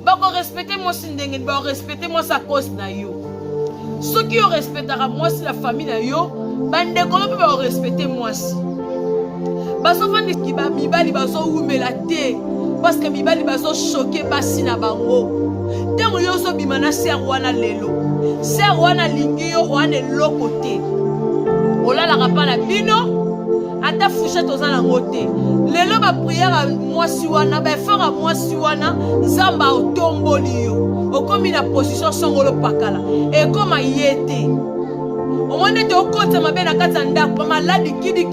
Bako respecter moi si ndenge ba respecter moi sa cause na yo. Ceux qui respectera moi si la famille na yo, bande ko ba respecter moi si. Baso fandi ki ba mibali baso umela te parce que mibali baso choquer basi na bango. Tango yo so bimana ser wana lelo. Ser wana lingi yo wana lokote. Olala kapa na bino. Ata fouchette aux alangote. Lelo ba prière à moi si wana, ba faire à moi si wana, zamba au tomboli yo. O comme la position songolo pakala. Et comme yete. O monde te okota mabe na kata ndako, pa maladi kidi.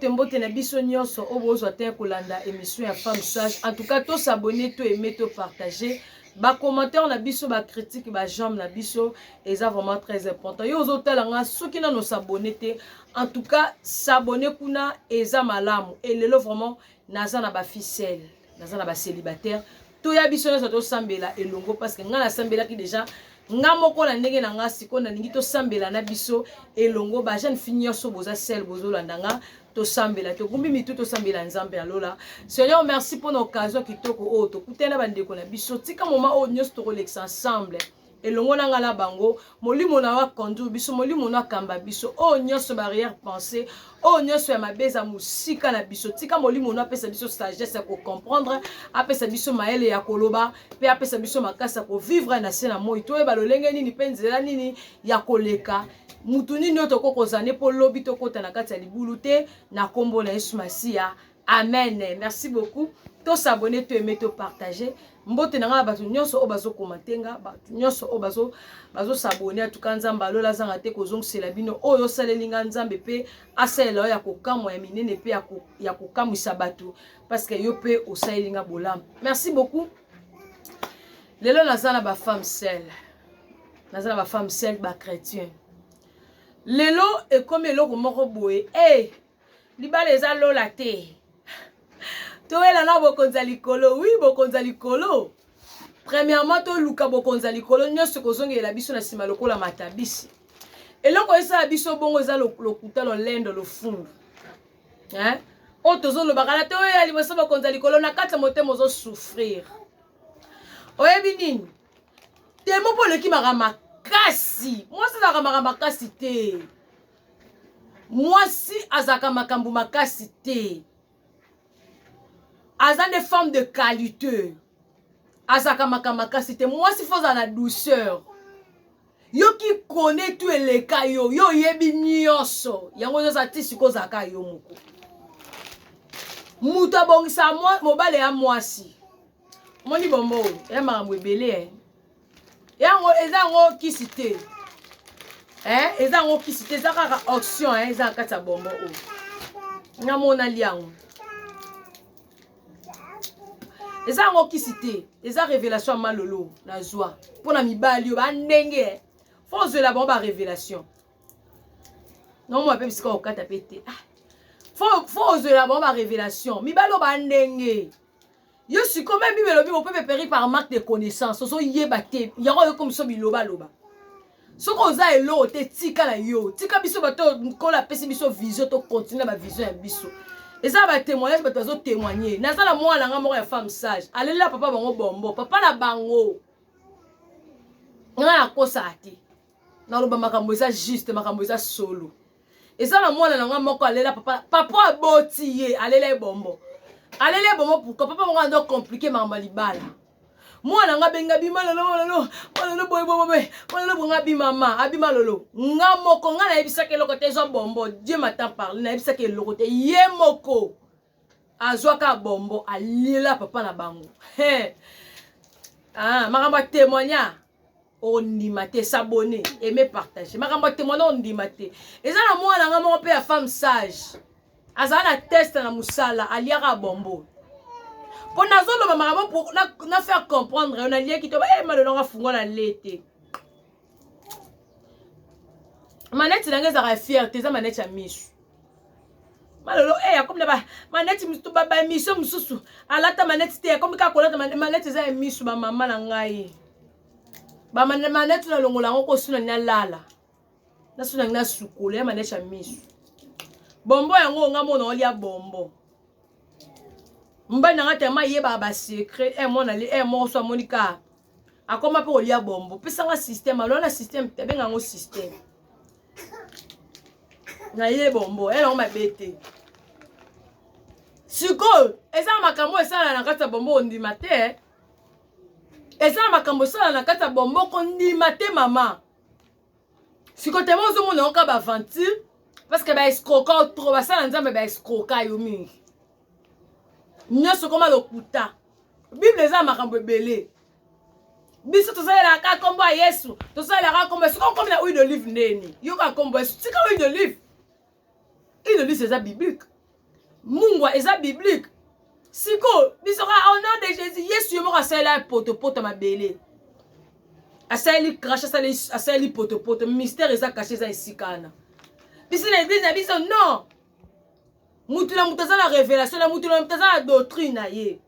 Mbote na biso nyonso obozo te kolanda émission ya femme sage. En tout cas, to s'abonner, to aimer, to partager. Ba commentaire na biso, ba critique, ba jambe na biso, et ça vraiment très important. Yo zotala nga soki na no s'abonner te. En tout cas, s'abonner kuna eza malamu. Et lelo vraiment naza na ba ficelle, naza na ba célibataire. To ya biso na to sambela elongo parce que nga na sambela ki déjà nga moko na ndenge na nga siko na ningi to sambela na biso elongo ba jeune finir so boza sel bozo landanga to sambela to kumbi mitu to sambela nzambe alola. Seigneur, merci pour l'occasion kitoko o to kutena bandeko na biso tika moment o nyos to relax ensemble elongo na ngala bango molimo na wa kondu biso molimo na kamba biso o nyos barrière pensée o nyos ya mabeza musika na biso tika molimo na pesa biso sagesse ya ko comprendre apesa biso maele ya koloba pe apesa biso makasa ko vivre na sena moi to e balolenge nini penzela nini ya koleka mutu nini otoko kozane po lobi to kota na kati ya libulu te na kombo na Yesu Masia. Amen. Merci beaucoup. To s'abonner, to aimer, to partager. Mbote na nga batu nyonso o bazo komatenga, batu nyonso o bazo s'abonner atuka nzamba lola zanga te kozong selabino oyo salelinga nzambe pe asela ya kokamwa ya minene pe ya kokamwisa batu parce que yo pe osayelinga bolam. Merci beaucoup. Lelo nazana ba femme seule. Nazana ba femme seule ba chrétien. Lelo e comme eloko moko boye. Eh, libala eza lola te. Toela na bokonza likolo, oui bokonza likolo. Premièrement to luka bokonza likolo nyonso kozongela biso na sima lokola matabisi. Eloko esa biso bongo eza lokuta lo lendo lo fundu. Hein? O tozo lo bakala to ya liboso bokonza likolo na kata motemo zo souffrir. Oyebi nini? Temo po leki makasi. Moi ça za makasi te. Moi si azaka makambu makasi te. Azan des femmes de qualité. Azaka makamaka c'était moi si faut la douceur. Yo qui connaît tout les cas yo yebi nyonso. Yango zo sati siko zaka yo moko. Muta bongisa moi mobale ya mwasi. Moni bombo ya makambo ebele yango ezango kisite. Ezango kisite zaka auction ezango kata bombo o. Ngamona liango. Eza ngokisite, eza révélation malolo na joie. Pour na mibali yo ba ndenge. Faut ze la bomba révélation. Non moi pe bisika okata pete. Faut ze la bomba révélation. Mibalo ba ndenge. Yo si comme même bibelo bi on peut périr par manque de connaissances. So yeba te. Yango yo comme so biloba loba. Soko oza elo te tika la yo. Tika biso bato ko la pesi biso vision to continuer ba vision ya biso. Et ça va témoigner, parce que témoigner. Nazala moi la ngamo ya femme sage. Allez là papa bango bombo, papa na bango. Nga kosa ati. Na lo ba makambo eza juste, makambo eza solo. Et ça la moi la ngamo ko allez là papa aboti ye, allez là bombo. Allez là bombo pourquoi papa bango ndo compliqué makambo libala. Moi la ngabenga bima lolo boy ngabi mama abima lolo ngamo ko nga na ebisa ke lokote zo bombo Dieu m'attend parler na ebisa ke lokote ye moko azwaka bombo alila papa na bango makamba témoigner on ndimate s'abonner aimer partager makamba témoigner on ndimate eza na moi la ngamo pe ya femme sage azana test na musala aliaka bombo. Pour nous maman pour na faire comprendre on a lié qui te malolo nga fungo na lete manette nanga za fierté za manette ya misu malolo comme ba manette misu baba misu mususu alata manette te comme ka kolata manette za misu ba mama na ngai ba manette na longola ngoko suna nya lala na suna ngina sukule manecha misu bombo yango nga mona olia bombo mba na ngata ma yeba ba secret mona li mo so monika akoma pe olia bombo pesa nga système alona système te benga ngo système na ye bombo on ma bete siko eza makambo esala na kata bombo ondima te eza makambo esala na kata bombo kondima te mama siko te mozo mona oka ba aventure parce que ba escroquer trop ba sala nzambe ba escroquer yo mingi nyoso koma lokuta bible eza makambo ebele biso tozala ka kombo ya Yesu tozala ka kombo siko kombo na huile d'olive ndeni yo ka kombo Yesu siko huile d'olive c'est biblique mungwa eza biblique siko biso ka au nom de Jésus Yesu yo moko sala poto mabele asali crash asali poto mystère eza caché eza isikana biso na église na biso non mutu na mutu na révélation na mutu na mutu na doctrine na ye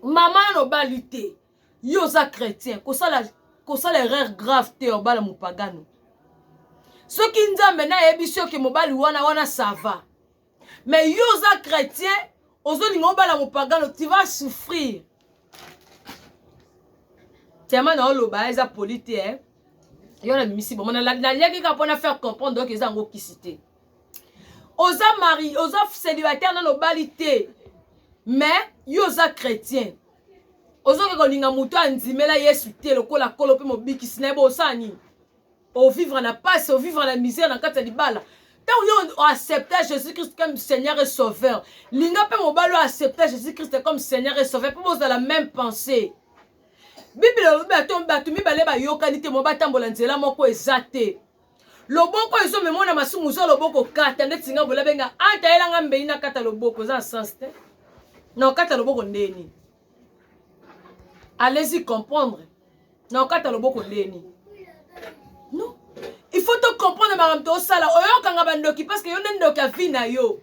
maman no balite yo za chrétien kosala erreur grave te obala mupagano soki nzambe na yebi soki mobali wana ça va mais yo za chrétien ozolinga obala mupagano tu vas souffrir tellement na oloba eza polite yo na misi bon na liaki ka pona faire comprendre donc eza ngo kisité oza mari oza célibataire na obalité mais yo za chrétien ozoke kolinga mutu andimela Yesu te lokola kolo pe mobikisi na bo osani au vivre na passe au vivre na misère na kata libala tant on accepter Jésus-Christ comme Seigneur et Sauveur linga pe mobalo accepter Jésus-Christ comme Seigneur et Sauveur pour dans la même pensée Bible batu mibale ba yokani te mo batambola nzela moko ezate loboko ezo memona masumu zo loboko kata ndetinga bola benga anta elanga mbei na kata loboko za sens te na kata loboko ndeni. Allez-y comprendre. Non, kata loboko ndeni. Non. Il faut te comprendre madame to sala oyo kanga bandoki parce que yo ndoki a vie na yo.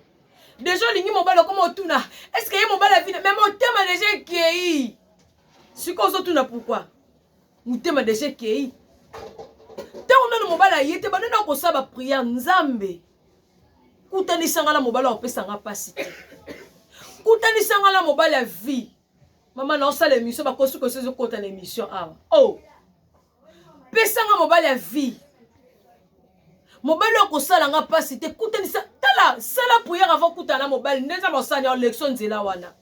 Déjà lingi mobalo comme otuna. Est-ce que yo mobalo vie mais mon thème déjà qui siko zo tuna pourquoi? Mon thème déjà qui te on no mobalo yete banana ko saba prière nzambe. Kutani sangala mobalo opesa nga pasite. Kutani sangala mobalo ya vie. Maman non ça l'émission ba kosu ko sezo kota l'émission ah. Oh. Pesa nga mobalo ya vie. Mobali ko sala nga pasite kutani sa tala sala prière avant kutana mobali ndenza mosani en lection nzela wana.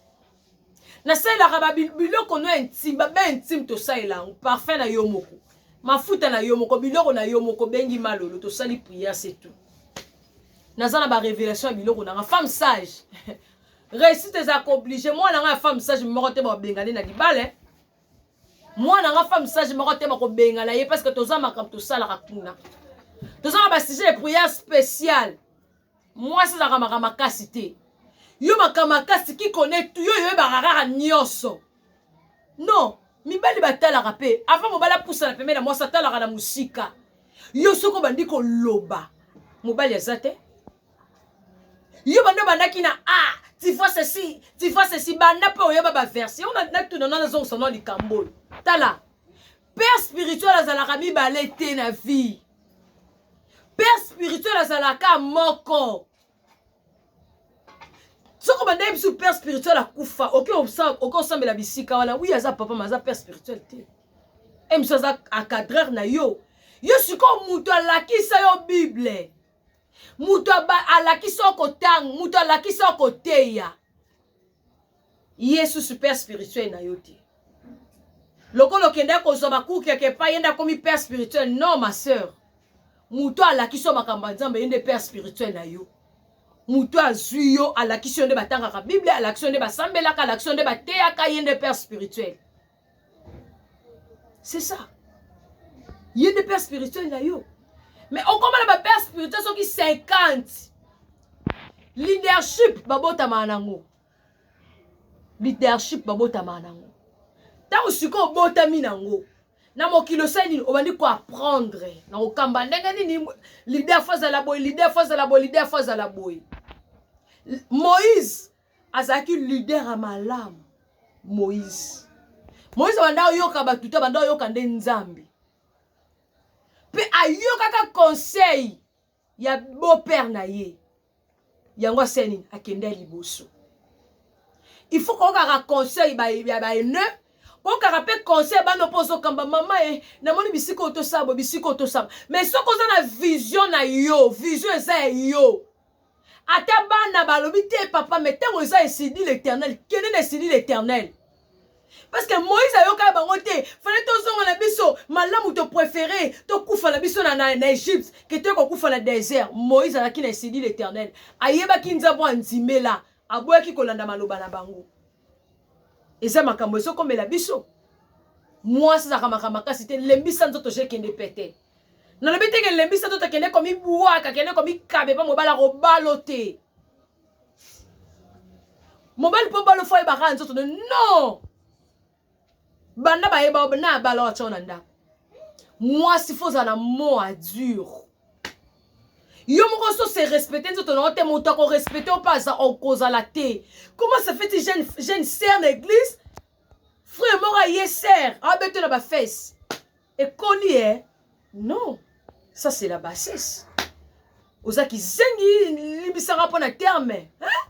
Na sala ka ba biloko no intime ba intime to sala parfait na yo moko. Mafuta na yo moko biloko na yo moko bengi malolo to sali prière c'est tout. Nazana ba révélation biloko na femme sage. Réussite tes obligé moi na femme sage me rote ba bengane na libale. Moi na femme sage me rote ba ko bengala ye parce que toza makam to sala rakuna. Toza ba sujet de prière spécial. Moi c'est la makasité. Yo makamakasi qui connaît tout yo ba rara nyoso. Non, mi bali batala rapé. Avant mo bala poussa la pemela moi ça tala na musika. Yo soko bandi ko loba. Mo bali azate. Yo bando bandaki na tu vois ceci banda pe oyo ba version on a tout dans nos son nom du Cambodge. Tala. Père spirituel azalaka mi balete na vie. Père spirituel azalaka moko. Soko banda bisu père spirituel akufa. OK on la bisika wala oui aza papa maza père spirituel te. Em ça a cadrer na yo. Yo siko muto alakisa yo Bible. Muto alakisa ko tang, muto alakisa ko teya. Yesu super spirituel na yo te. Lokolo kenda ko zoba ku quelque pas yenda komi père spirituel non ma sœur. Muto alakisa makamba nzambe yende père spirituel na yo. Muto azuyo alakisa yende batanga ka Bible, alakisa yende basambela ka alakisa yende bateya ka yende père spirituel. C'est ça. Yende père spirituel na yo. Mais on commence à père spirituel qui 50 leadership babota manango. Leadership babota manango. Tant usuko bota minango. Na mokilo sani obandi ko apprendre. Na okamba ndenga nini leader faza la boy, leader faza la boy, leader faza la boy. Moïse azaki leader à malamu. Moïse banda yoka batuta banda yoka nde nzambi. pe ayo kaka conseil ya beau-père na ye yango seni akende liboso il faut qu'on ait conseil ba ne qu'on ait conseil ba no poso kamba mama na moni bisiko to sabo mais so ko na vision na yo vision eza yo ata bana balobi te papa mais tango eza esidi l'éternel kene na esidi l'éternel parce que Moïse a yoka bango te fallait tozonga na biso malamu to préféré to kufa na biso na Égypte que te ko kufa na désert Moïse a ki na esidi l'éternel ayeba ki nzabo anzimela aboyaki kolanda maloba na bango eza makambo eso komela biso moi ça makamaka c'était lembisa nzoto je kende pété na lobi te ke lembisa nzoto kende komi buaka kende komi kabe pa mobala ko balote mobile po balo foi baka nzoto non banda ba yeba na balo achona nda moi si faut na mot à dur yo moko so se respecter nzoto na te moto ko respecter o pas en cause la té comment ça fait jeune sœur l'église frère mora yeser abete na ba face et koni non ça c'est la bassesse ozaki zengi libisanga pona terme hein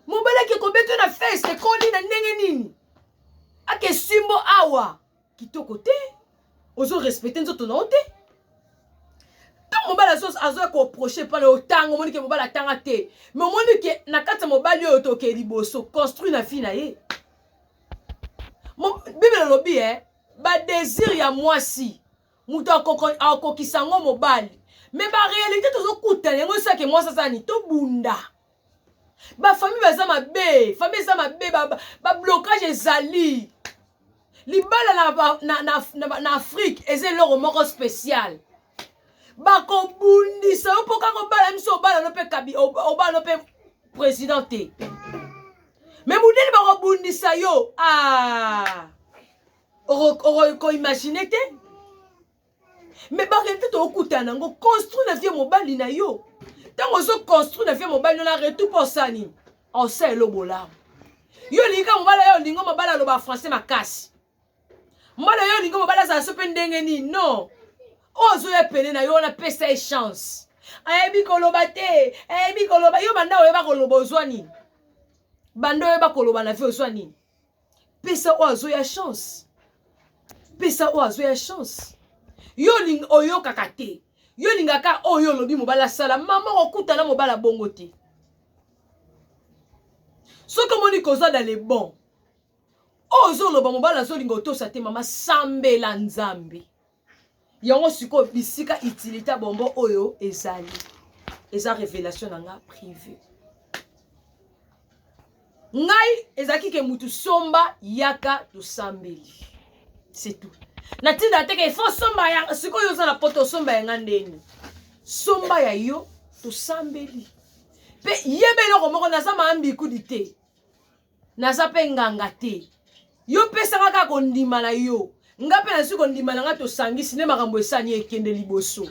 mobala ki ko bete na face et koni na ndenge nini ake simbo awa kitoko te ozo respecter nzoto na te tant mobala azo ko procher pas le tango moni ke mobala tanga te mais moni ke na kata mobali yo to ke liboso construire na fille na ye mon bible lobi ba désir ya moi si muto akokisa ngo mobali mais ba réalité tozo kuta yango ça ke moi ça ni to bunda ba famille baza mabe famille za mabe ba blocage ezali libala na Afrique eze loro moko spécial bako bundi sa opo kako bala miso bala no pe kabi obala no pe président te mais mudeli bako bundi sa yo ko imaginer te mais ba réalité to okutana ngo construire la vie mobali na yo tango so construire la vie mobali na retour pour ça ni on sait lo bola yo linga mobala yo lingo mobala lo ba français makasi mobala yo lingo mobala za so pe ndenge ni non ozo ya pele na yo na pesa e chance ayebi koloba te ayebi koloba yo banda oyeba koloba ozwani banda oyeba koloba na vie ozwani pesa ozo ya chance pesa ozo ya chance yo ling oyo kakate yo lingaka oyo lobi mobala sala mama okuta na mobala bongo te soko moni koza dans les bons ozo loba mobala zo lingo to sa te mama sambela nzambe yango siko bisika utilité bombo oyo ezali eza révélation nanga privé ngai ezaki ke mutu somba yaka to sambeli c'est tout natinda teke il faut somba ya siko yo za na poto somba ya ngandeni somba ya yo to sambeli pe yebelo ko moko na sama ambi kudite na sa pe nganga te yo pesa ngaka ko ndima na yo nga pe na siko ndima na nga to sangisi ne makambo esani ekende liboso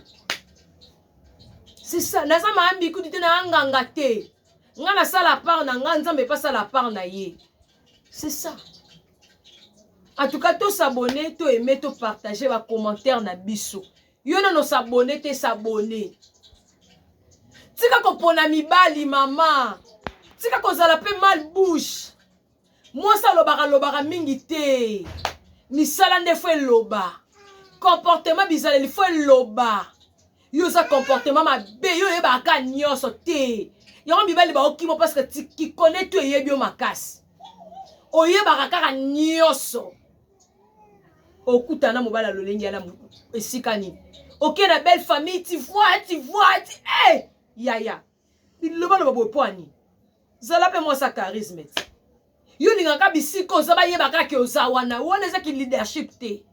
c'est ça na sama ambi kudite na nganga te nga na sala part na nga nzambe pas sala part na ye c'est ça. En tout cas, tous s'abonner, tous aimer, tous partager vos commentaires na biso. Yo non s'abonner, te s'abonner. Tika ko pona mibali mama. Tika ko zala pe mal bouche. Moi ça lobara mingi te. Ni sala ne fwe loba. Comportement bizarre il faut loba. Yo ça comportement ma be yo e ba ka nyoso te. Yo mibali ba okimo parce que qui connaît tout yebi o makasi. Oye ba kaka nyoso. Okutana mobala lolengi na esikani. OK na belle famille, tu vois, hey, yaya. Il le ba lo bopoani. Zala pe moi sa charisme. Yo linga ka bisiko zaba yeba ka ke ozawana, wona za ki leadership te.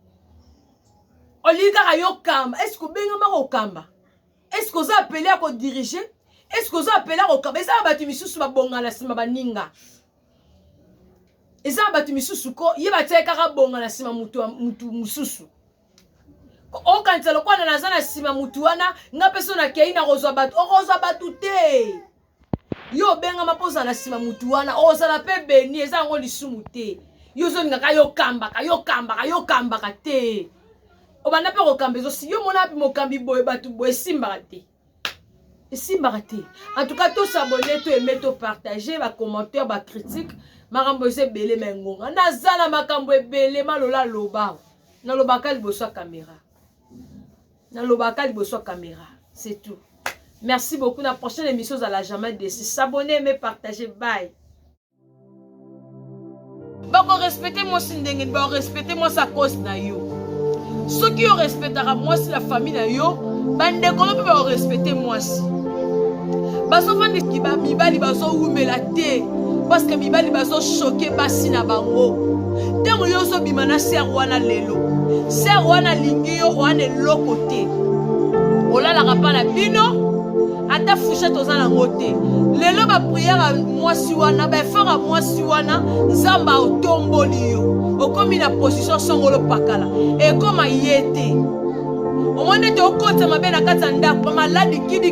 Oliga ka yo kamba, est-ce que benga ma ko kamba? Est-ce que za appelé à ko diriger? Est-ce que za appelé à ko kamba? Eza batu misusu ba bonga la sima baninga. Eza batu misusu ko yeba teka ka bonga la sima mutu mususu. O kantelo kwa na nazana sima mutu wana nga peso na kei na rozwa batu te. Yo benga mapoza na sima mutu wana o za la pe beni eza ngo lisumu te. Yo zo nga ka yo kamba ka te. obanda pe kokambezo si yo mona bi mokambi boye batu boye simbaka te. Simbaka te. En tout cas, tous s'abonner, tous aimer, tous partager, ba commentaire, ba critique, makambo ese belé mengonga. Nazala makambo belé malola loba. Na lobaka liboso caméra. Na lobaka liboso caméra. C'est tout. Merci beaucoup. La prochaine émission à la jamais déçu. S'abonner, aimer, partager. Bye. Bako respecter moi sindenge, bako respecter moi sa cause na yo. Ceux qui respectera moi si la famille na yo, bande ko pe ba respecter moi si. Baso fandi ki ba mibali baso umela te parce que mibali baso choquer basi na bango. Tango yo so bimana ser wana lelo. Ser wana lingi yo wana lokote. Olala kapa na bino. Ata fouché tozana ngote. Lelo ba prière à moi si wana ba faire à moi si wana nzamba otomboli yo. Okomi na position songolo pakala. Et comme ayete. O mone te okota mabe na kata ndako malade kidi